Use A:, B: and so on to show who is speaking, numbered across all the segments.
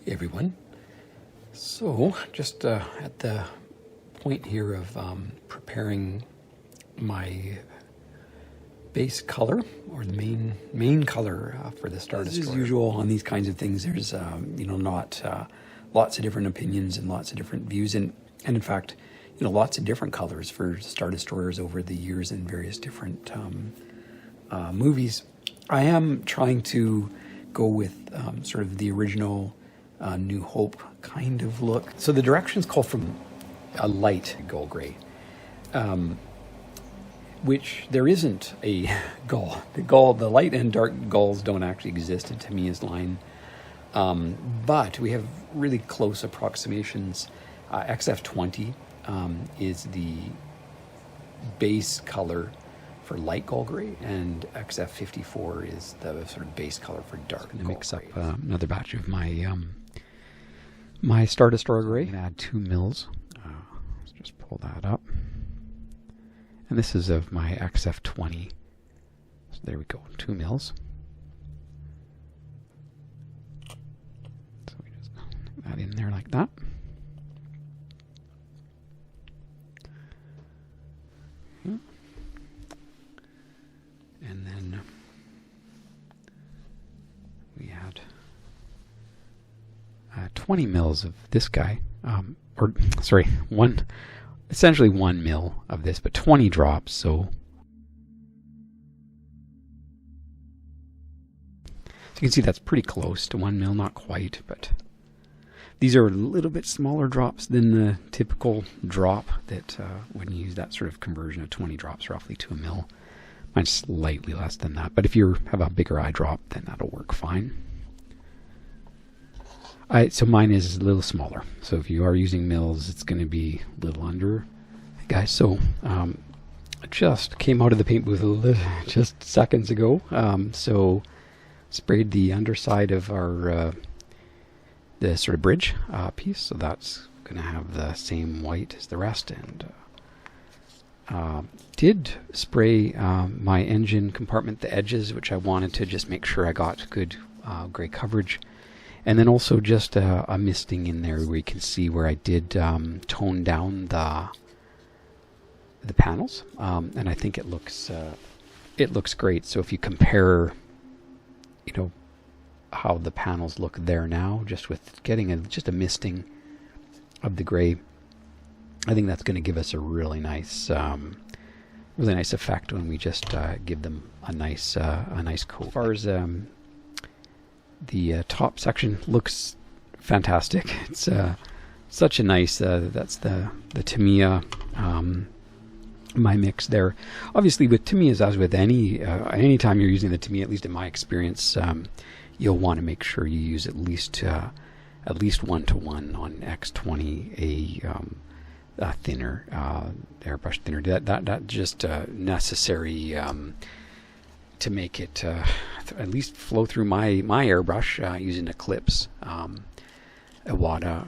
A: Hey everyone. So just at the point here of preparing my base color, or the main color for the Star Destroyer. As usual on these kinds of things, there's not lots of different opinions and lots of different views, and in fact, lots of different colors for Star Destroyers over the years in various different movies. I am trying to go with sort of the original New Hope kind of look. So the directions call from a light gold gray, which there isn't a gull. The light and dark gulls don't actually exist in Tamiya's line, but we have really close approximations. XF20 is the base color for light gold gray, and XF54 is the sort of base color for dark. I'm going to mix up another batch of my my Star Destroyer gray. I'm going to add 2 mils. Let's just pull that up. And this is of my XF20. So there we go, 2 mils. So we just put that in there like that. And then we add 20 mils of this guy, essentially 1 mil of this, but 20 drops. So you can see that's pretty close to 1 mil, not quite, but these are a little bit smaller drops than the typical drop that when you use that sort of conversion of 20 drops roughly to a mil. Mine's slightly less than that, but if you have a bigger eye drop, then that'll work fine. So mine is a little smaller. So if you are using mils, it's going to be a little under. Hey guys, so I just came out of the paint booth just seconds ago. So sprayed the underside of our the sort of bridge piece. So that's going to have the same white as the rest, and did spray my engine compartment, the edges, which I wanted to just make sure I got good gray coverage. And then also just a misting in there where you can see where I did tone down the panels, and I think it looks great. So if you compare, how the panels look there now, just with getting just a misting of the gray, I think that's going to give us a really nice effect when we just give them a nice coat. As far as the top section looks fantastic. It's such a nice, that's the Tamiya, my mix there. Obviously with Tamiya's, as with any time you're using the Tamiya, at least in my experience, you'll want to make sure you use at least 1-to-1 on X20, a thinner, airbrush thinner. That just necessary to make it at least flow through my airbrush using Eclipse, Iwata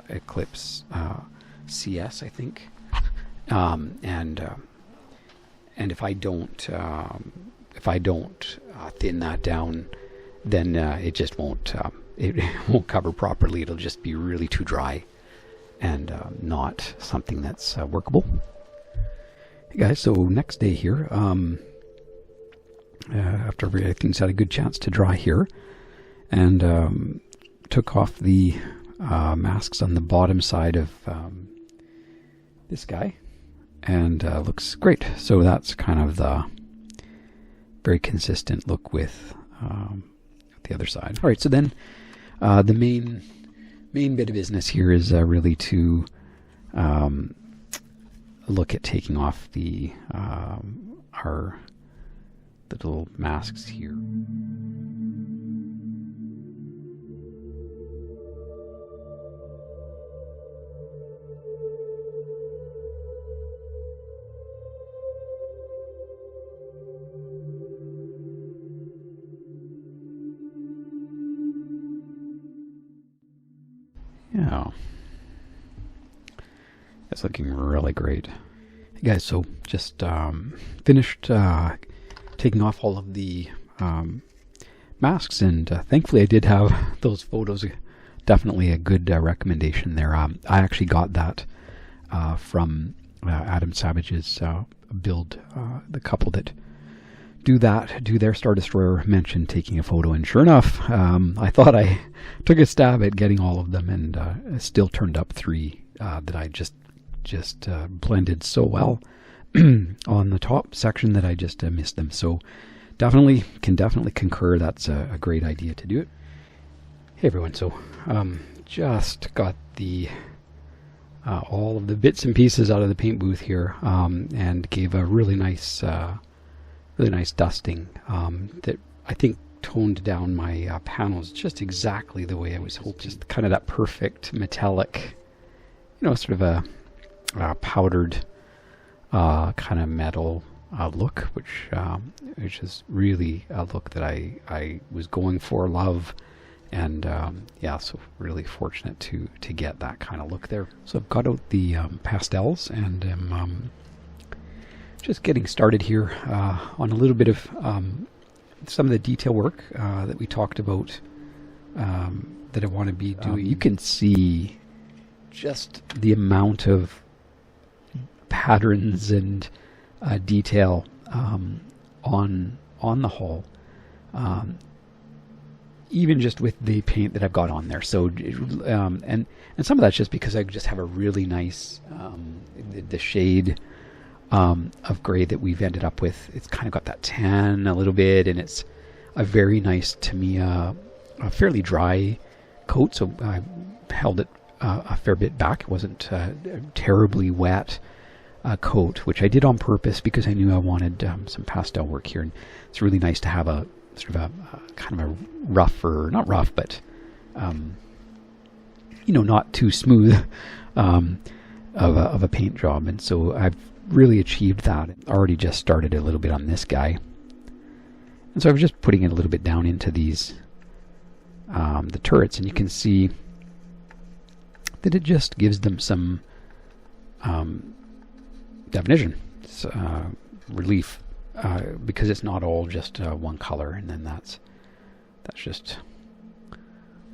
A: Eclipse CS, I think. And if I don't thin that down, then it just won't cover properly. It'll just be really too dry and not something that's workable. Hey guys, so next day here. After everything's had a good chance to dry here, and took off the masks on the bottom side of this guy, and looks great. So that's kind of the very consistent look with the other side. All right, so then the main bit of business here is really to look at taking off the our little masks here. Yeah, that's looking really great. Hey guys, so just finished taking off all of the masks, and thankfully I did have those photos definitely a good recommendation there. I actually got that from Adam Savage's build. The couple that do their Star Destroyer mentioned taking a photo, and sure enough, I thought I took a stab at getting all of them, and still turned up 3 that I just blended so well on the top section that I just missed them. So definitely concur. That's a great idea to do it. Hey everyone, so just got the all of the bits and pieces out of the paint booth here, and gave a really nice dusting that I think toned down my panels just exactly the way I was hoping. Just kind of that perfect metallic, sort of a powdered kind of metal look, which is really a look that I was going for, love. And so really fortunate to get that kind of look there. So I've got out the pastels, and am just getting started here on a little bit of some of the detail work that we talked about that I want to be doing. You can see just the amount of patterns and detail on the hull. Even just with the paint that I've got on there. So, and some of that's just because I just have a really nice, the shade of gray that we've ended up with. It's kind of got that tan a little bit, and it's a very nice, to me, a fairly dry coat. So I held it a fair bit back. It wasn't a terribly wet coat, which I did on purpose because I knew I wanted some pastel work here. And it's really nice to have a sort of a kind of a rougher, not rough, but not too smooth of a paint job. And so I've really achieved that. Already just started a little bit on this guy, and so I was just putting it a little bit down into these the turrets, and you can see that it just gives them some definition, relief. Because it's not all just one color, and then that's just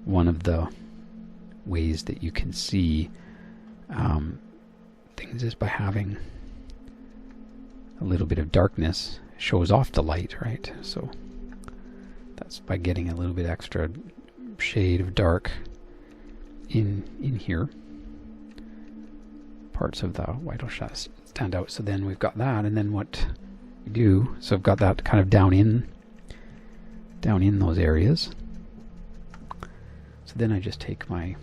A: one of the ways that you can see things, is by having a little bit of darkness. It shows off the light, right? So that's by getting a little bit extra shade of dark in here. Parts of the white will stand out. So then we've got that, and then what do, so I've got that kind of down in those areas. So then I just take my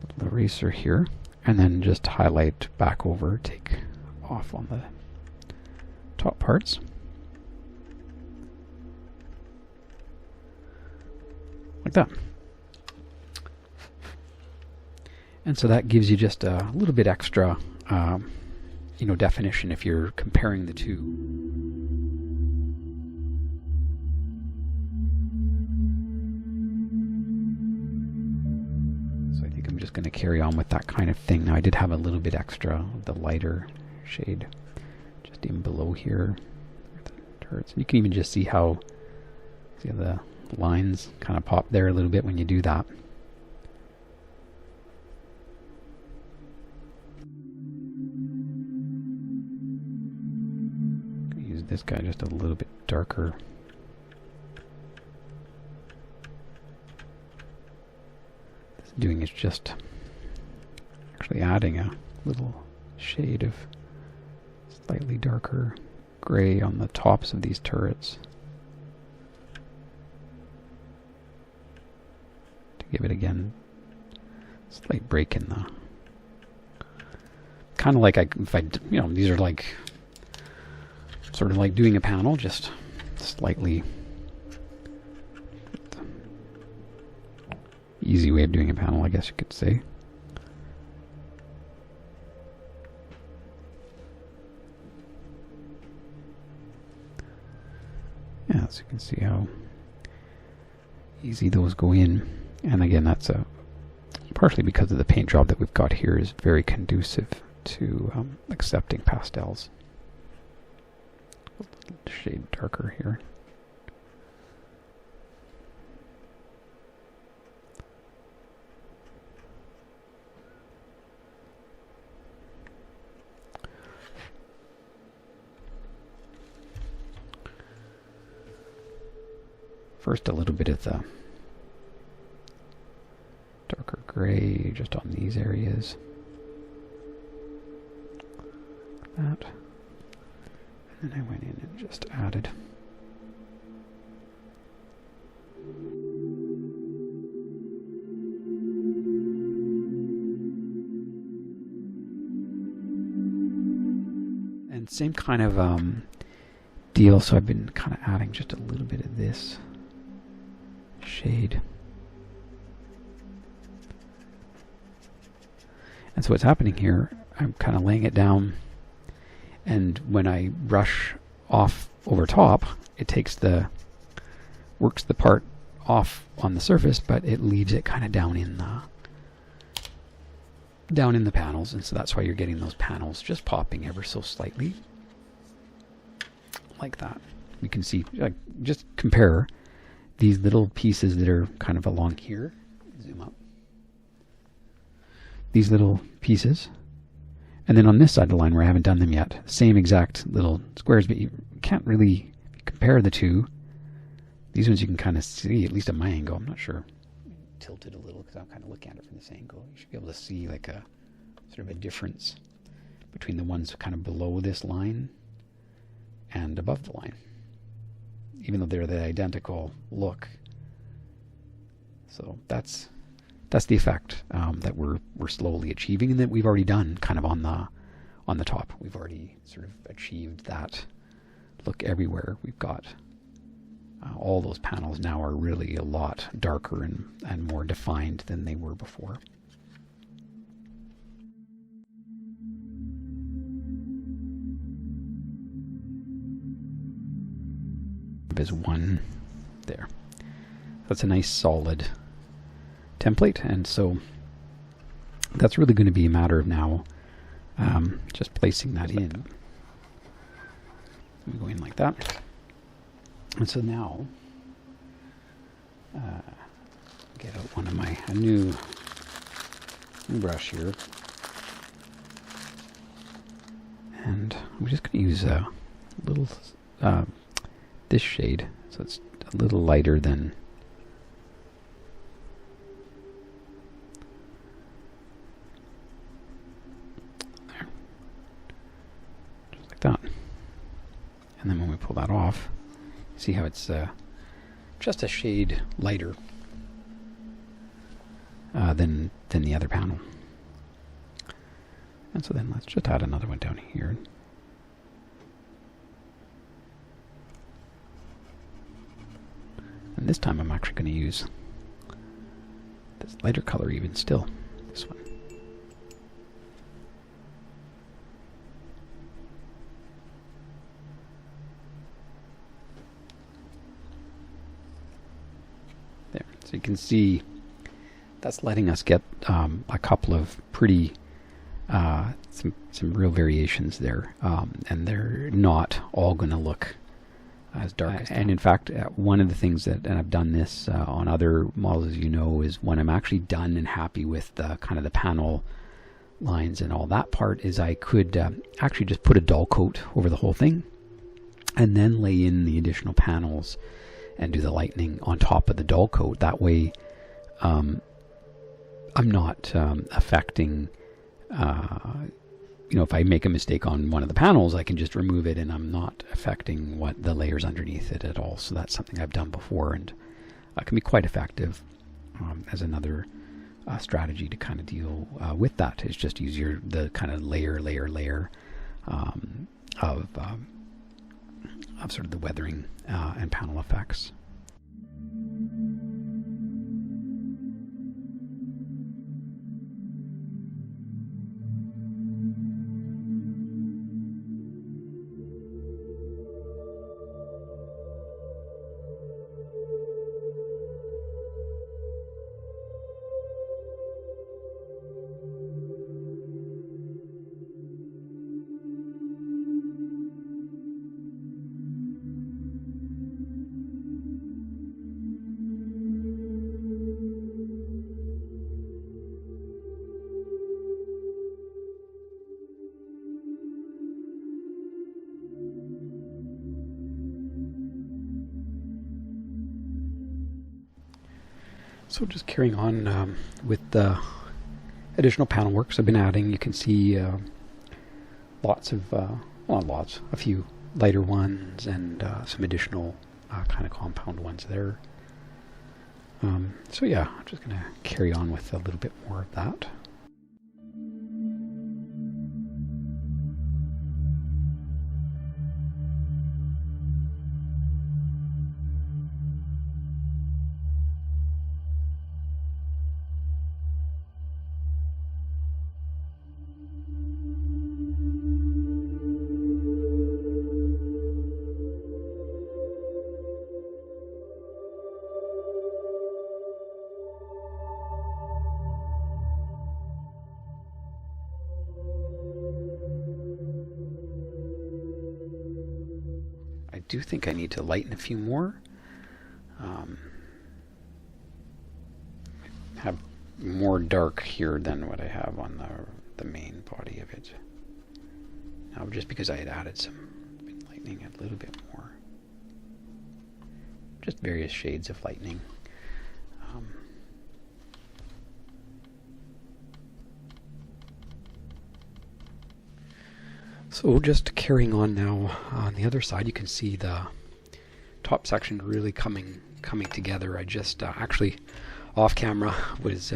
A: little eraser here, and then just highlight back over, take off on the top parts. Like that. And so that gives you just a little bit extra definition if you're comparing the two. So I think I'm just going to carry on with that kind of thing. Now I did have a little bit extra of the lighter shade just in below here. The turrets. And you can even just see how the lines kind of pop there a little bit when you do that. This guy just a little bit darker. This doing is just actually adding a little shade of slightly darker gray on the tops of these turrets to give it again a slight break in the, kind of like these are like sort of like doing a panel, just slightly easy way of doing a panel, I guess you could say. Yeah, so you can see how easy those go in. And again, that's partially because of the paint job that we've got here is very conducive to accepting pastels. A shade darker here. First, a little bit of the darker gray just on these areas. Like that. And then I went in and just added. And same kind of deal, so I've been kind of adding just a little bit of this shade. And so what's happening here, I'm kind of laying it down, and when I brush off over top, it works the part off on the surface, but it leaves it kind of down in the panels, and so that's why you're getting those panels just popping ever so slightly like that. You can see, like, just compare these little pieces that are kind of along here. Zoom up. These little pieces, and then on this side of the line where I haven't done them yet, same exact little squares, but you can't really compare the two. These ones you can kind of see, at least at my angle. I'm not sure. Tilted a little because I'm kind of looking at it from this angle. You should be able to see like a sort of a difference between the ones kind of below this line and above the line, even though they're the identical look. So that's the effect that we're slowly achieving, and that we've already done kind of on the top. We've already sort of achieved that look everywhere. We've got all those panels now are really a lot darker and more defined than they were before. There's one there. That's a nice solid template, and so that's really going to be a matter of now just placing that in. We go in like that. And so now, get out a new brush here, and I'm just going to use a little this shade, so it's a little lighter than there, just like that. And then when we pull that off, see how it's just a shade lighter than the other panel. And so then let's just add another one down here. And this time I'm actually going to use this lighter color even still, this one. There, so you can see that's letting us get a couple of pretty, some real variations there, and they're not all going to look as dark as and in fact, one of the things that, and I've done this on other models, as you know, is when I'm actually done and happy with the kind of the panel lines and all that part, is I could actually just put a dull coat over the whole thing and then lay in the additional panels and do the lightning on top of the dull coat. That way I'm not affecting if I make a mistake on one of the panels, I can just remove it, and I'm not affecting what the layers underneath it at all. So that's something I've done before, and can be quite effective as another strategy to kind of deal with that. Is just use the kind of layer of sort of the weathering and panel effects. So just carrying on with the additional panel works I've been adding. You can see lots of, well, not lots, a few lighter ones and some additional kind of compound ones there. So yeah, I'm just going to carry on with a little bit more of that. I do think I need to lighten a few more. Have more dark here than what I have on the main body of it. Now, just because I had added some lightning a little bit more. Just various shades of lightning. So just carrying on now, on the other side you can see the top section really coming together. I just actually off camera was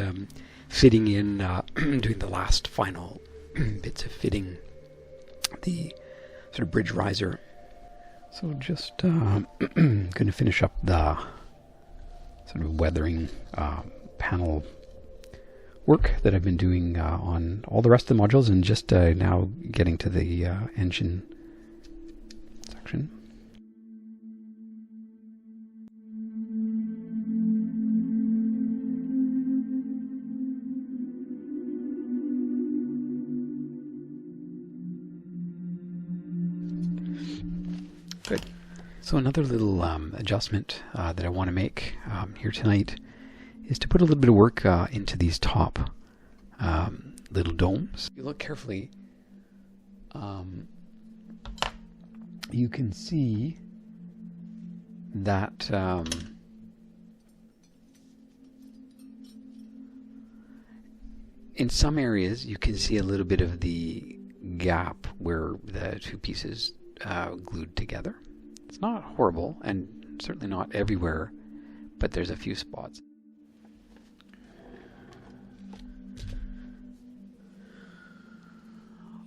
A: fitting in, doing the last final bits of fitting the sort of bridge riser. So just going to finish up the sort of weathering panel work that I've been doing on all the rest of the modules, and just now getting to the engine section. Good. So another little adjustment that I want to make here tonight is to put a little bit of work into these top little domes. If you look carefully, you can see that in some areas you can see a little bit of the gap where the two pieces glued together. It's not horrible, and certainly not everywhere, but there's a few spots.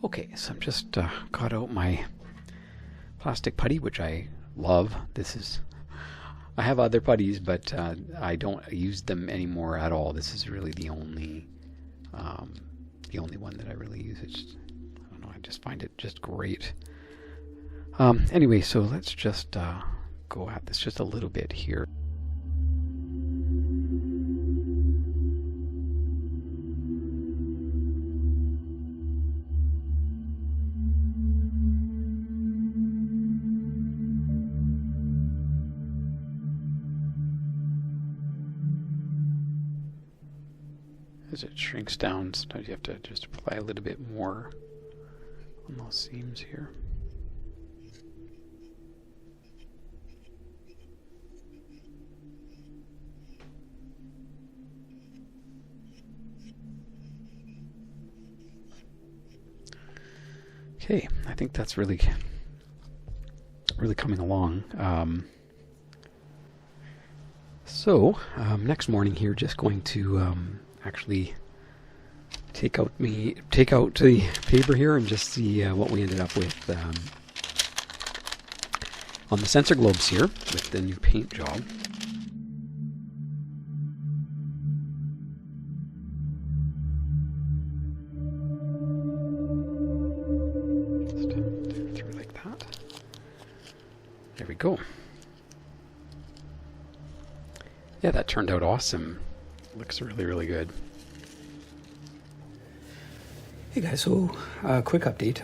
A: Okay, so I'm just got out my plastic putty, which I love. I have other putties, but I don't use them anymore at all. This is really the only one that I really use. It's, I don't know, I just find it just great. Anyway, so let's just go at this just a little bit here. As it shrinks down, sometimes you have to just apply a little bit more on those seams here. Okay, I think that's really coming along. So next morning here, just going to actually take out the paper here and just see what we ended up with on the sensor globes here with the new paint job. Just do it through like that. There we go. Yeah, that turned out awesome. Looks really, really good. Hey guys, so quick update.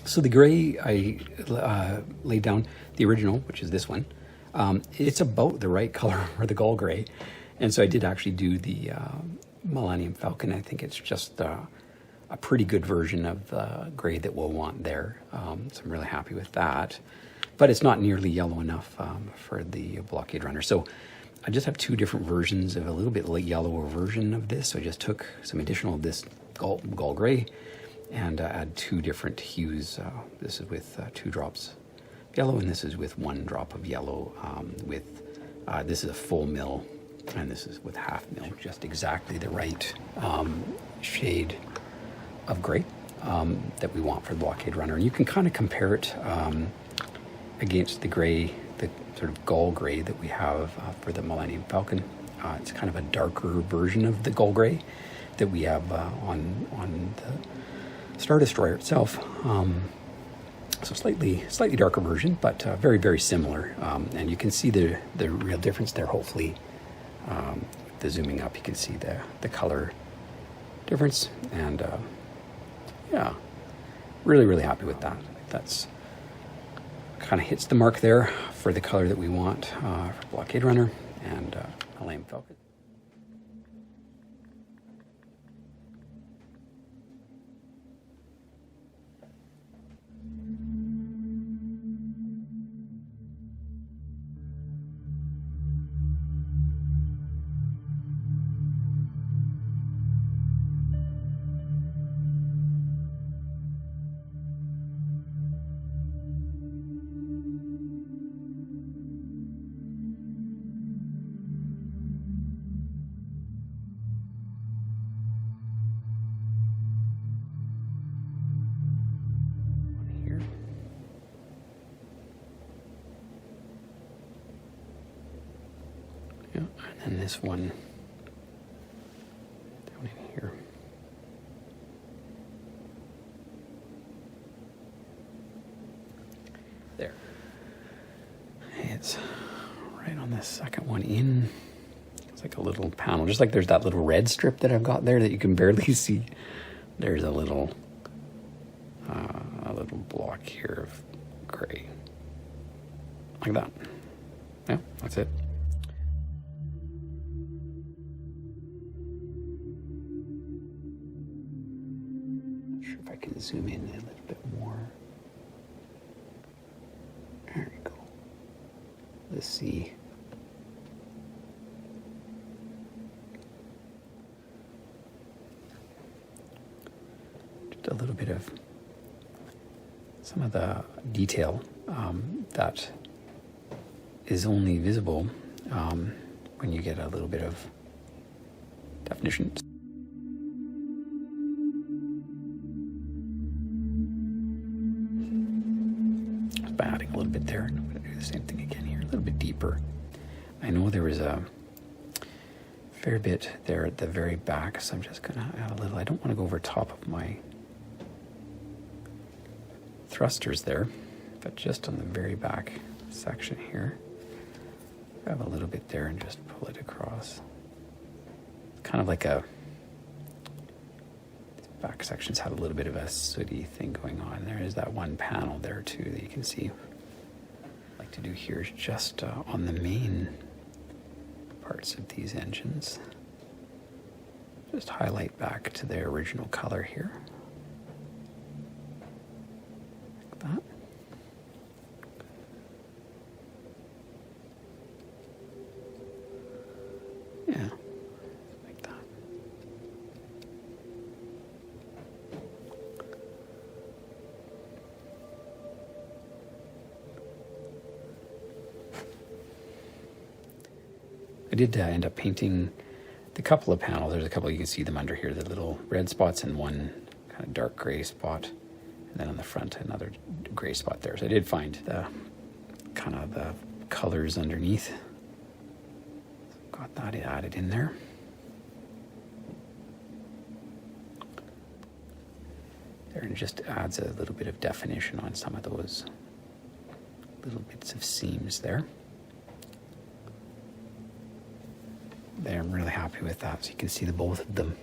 A: So the gray, I laid down the original, which is this one. It's about the right color for the gall gray. And so I did actually do the Millennium Falcon. I think it's just a pretty good version of the gray that we'll want there. So I'm really happy with that. But it's not nearly yellow enough for the Blockade Runner. So I just have two different versions of a little bit yellower version of this. So I just took some additional of this gall gray and add two different hues. This is with 2 drops of yellow, and this is with 1 drop of yellow. This is a full mil, and this is with half mil. Just exactly the right shade of gray that we want for the Blockade Runner. And you can kind of compare it against the gray, the sort of gall gray that we have for the Millennium Falcon. It's kind of a darker version of the gall gray that we have on the Star Destroyer itself. So slightly darker version, but very, very similar. And you can see the real difference there. Hopefully, the zooming up, you can see the color difference. And yeah, really, really happy with that. That's kind of hits the mark there for the color that we want for Blockade Runner and Millennium Falcon. Yeah, and then this one down in here. There. It's right on this second one in. It's like a little panel, just like there's that little red strip that I've got there that you can barely see. There's a little block here of gray, like that. Yeah, that's it. Not sure if I can zoom in a little bit more. There we go. Let's see. Just a little bit of some of the detail that is only visible when you get a little bit of definition. Just by adding a little bit there, and I'm going to do the same thing again here, a little bit deeper. I know there was a fair bit there at the very back, so I'm just going to add a little. I don't want to go over top of my thrusters there, but just on the very back section here, grab a little bit there and just pull it across. Kind of like a back sections had a little bit of a sooty thing going on. There is that one panel there too that you can see. What I like to do here is just on the main parts of these engines, just highlight back to their original color here. That. Yeah, like that. I did end up painting the couple of panels. There's a couple, you can see them under here, the little red spots and one kind of dark gray spot. And then on the front, another gray spot there. So I did find the kind of the colors underneath. Got that added in there. There, and it just adds a little bit of definition on some of those little bits of seams there. There, I'm really happy with that. So you can see the both of them